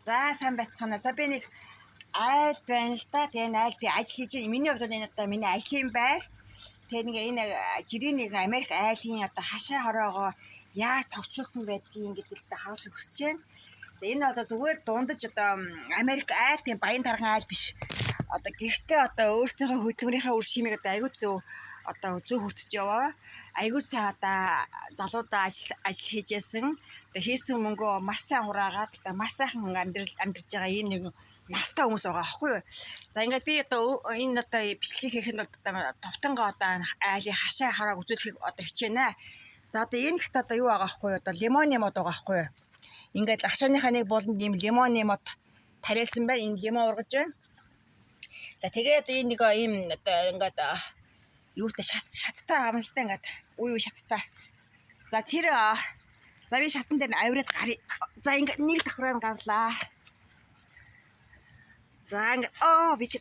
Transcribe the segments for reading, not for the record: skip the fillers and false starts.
За сайн байцгаана. За би нэг айл байна л да. Тэгээ айл би ажил хийж байна. Миний хувьд энэ одоо миний ажлын байр. Тэгээ нэг энэ жирийн нэг Америк айлын одоо хашаа хороогоо яаж товчулсан байдгийг гэдэг л харуулахыг хүсэж байна. За энэ одоо зүгээр дундаж одоо Америк айл тийм баян тархан айл биш. Одоо гэхдээ одоо өөрсдийнхөө хөдөлмөрийнхээ үр шимийг одоо аягүй зөв одоо зөв хүртэж яваа. Аягүй сайн одоо залуудаа ажил хийжсэн. Тэгээ хийсэн мөнгөө маш сайн хураагаад одоо маш сайхан амьдарч байгаа ийм нэг настай хүмүүс байгаа аахгүй юу. За ингээд би одоо энэ одоо бичлэгийг хийхэд бол одоо товтонгоо одоо айлын хашаа харааг үзүүлэхийг одоо хичээнэ. За одоо энэ ихт одоо юу байгаа аахгүй юу. Одоо лимоны мод байгаа аахгүй юу. Ингээд агшааныхаа нэг болонд ийм лимоны мод тариалсан байна. Энэ лимон ургаж байна. За тэгээд энэ нэг ийм одоо ингээд юутай шаттай амлалтай ингээд уу шаттай. За тэр за би шатан дээр авираад гарыг. За ингээд нэг давхраар гарлаа. За ингээд би ч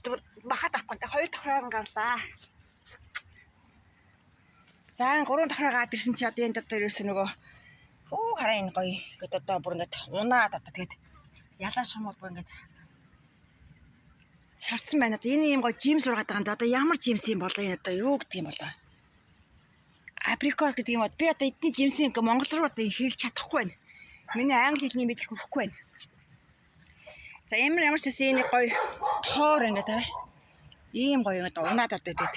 бахад авахгүй хоёр давхраар гарлаа. За гурван давхраар гад ирсэн чи одоо энэ дотор ерөөсөө нөгөө хараа энэ гоё. Ингээд одоо бүр ингээд унаад одоо тэгээд ялаа шумууд бүр ингээд шавцсан байна. Одоо энэ юм гоё жимс ургаад байгаа юм да. Одоо ямар жимс юм болоо энэ одоо юу гэдэг юм болоо. Априкот гэдэг юм бод. Би одоо эдний жимсийн Монгол руу одоо хэлж чадахгүй байна. Миний англи хэлний мэдэх хүрэхгүй байна. За ямар ч гэсэн энэ гоё тоор ингээд тарай. Ийм гоё ингээд унаад одоо тэгээд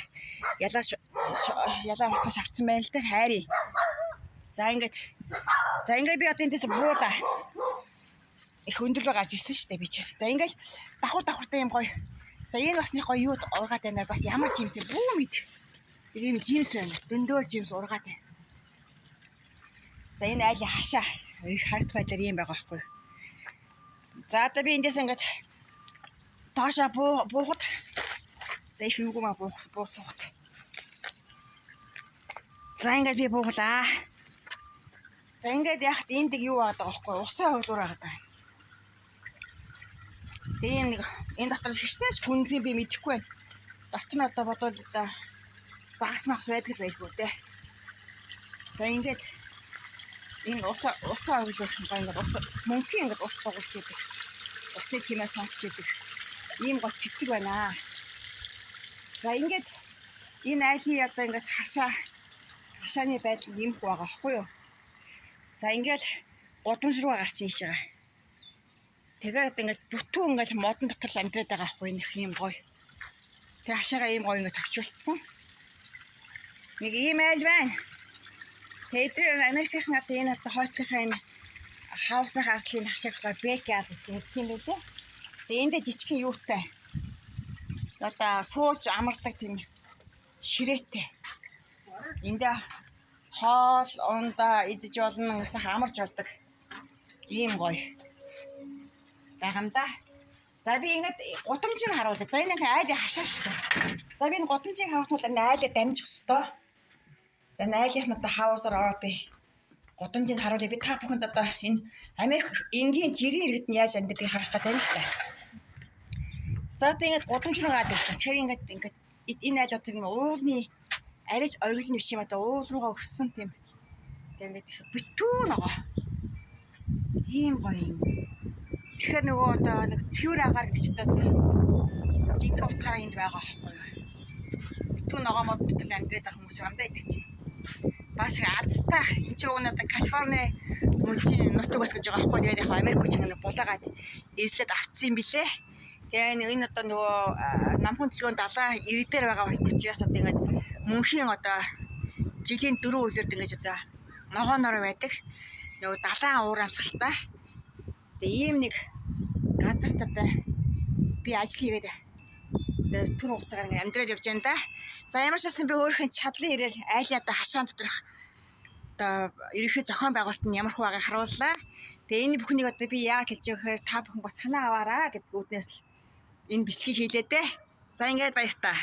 ялаа хутга шавцсан байна л да. Хайрын. За ингээд би одоо энэс буула. Их өндөрлөө гарч ирсэн шүү дээ би ч. За ингээд давхартай юм гоё. За энэ бас нэг гоё юу ургаад байна. Бас ямар жимс юм бүү мэд. ийм жимс байна. Зөндөө жимс ургаад байна. За энэ айлын хашаа их харт байдлаар ийм байгаа байхгүй. За одоо би эндээс ингээд тоошоо буухад за их юуг маа буухад. За ингээд би бууглаа. За ингээд яхад энд юу байгаа байхгүй. Усаа хөлөөр байгаа даа. Тийм нэг энэ дотор хэвчээч хүнзийн би мэдэхгүй байна. Дотор нь одоо бодвол одоо загас мах байдаг байлгүй дээ. За ингээд энэ усаа хөлөөх юм байна. Мөнхийн ингээд ус тоглож идэг. Усны чимээ сонсч идэг. Ийм гол чичиг байна. За ингээд энэ айлын одоо ингээд хашааны байдал юм байгаа байхгүй юу? За ингээд гудамж руу гарчин ийш байгаа. Тэгээд ингээд бүтэн ингээд модон дотор л амьдраад байгаа байхгүй нэг юм гоё. Тэгээ хашаага ийм гоё ингээд товчулсан. Нэг ийм айл байна. Тэгээд Америкийн одоо энэ одоо хойтлынхаа энэ хаусны хардлын хашаагаар бэк яаж гэдэг юм бэ? За эндээ жижигхэн юутай. Одоо сууж амардаг тийм ширээтэй. Эндээ хоол ундаа идэж болно гэсэн амарч болдог. Ийм гоё. Байгамда. За би ингээд гудамжийг харуулъя. За энэ айлын хашаа шүү дээ. За би энэ гудамжийг харуулахад айлаа дамжих ёстой. За айлын одоо хаусаар ороод би гудамжийг харуулъя. Би та бүхэнд одоо энэ Америк энгийн жирийн иргэд нь яаж амьддаг харах гэдэг юм л та. За тэгээд гудамж руу гад ирсэн. Тэгэхээр ингээд энэ айл одоо юм уулны арайч оргилны биш юм одоо уул руугаа өссөн тийм. Тэгээд битүүн байгаа. Ийм гоё юм. Тэгэхээр нөгөө одоо нэг цэвэр агаар гэдэг чинь одоо жинхэнэ утгаараа энд байгаа аахгүй. Битүүн ногоо мод дотор амьдраад байгаа хүмүүс амдаа идэх чинь. Бас азтай. Энд чинь өнөө одоо Калифорни мужийн нутаг бас гэж байгаа аахгүй. Тэгээд яг Америк мужийн нэг булаагаад эзлээд авцсан юм билээ. Тэгээ энэ одоо нөгөө намхан төлгөөнд далаа иргэдээр байгаа учраас одоо ингээд мөнхийн одоо жилийн 4 үлрд ингэж одоо ногооноор байдаг. Нөгөө далайн уур амьсгалтай. Тэгээ ийм нэг газарт одоо би ажил хийгээд түр хугацаагаар ингэ амьдраад явж байна да. За ямар ч байсан би өөрийнхөө чадлын ирэл айлын одоо хашаан доторх одоо ерөнхий зохион байгуулалт нь ямар хөө байгааг харууллаа. Тэгээ энэ бүхнийг одоо би яаж хэлж байгаа гэхээр та бүхэн бас санаа аваараа гэдэг үднээс энэ бичлэгийг хийлээ дээ. За ингээд баяр та.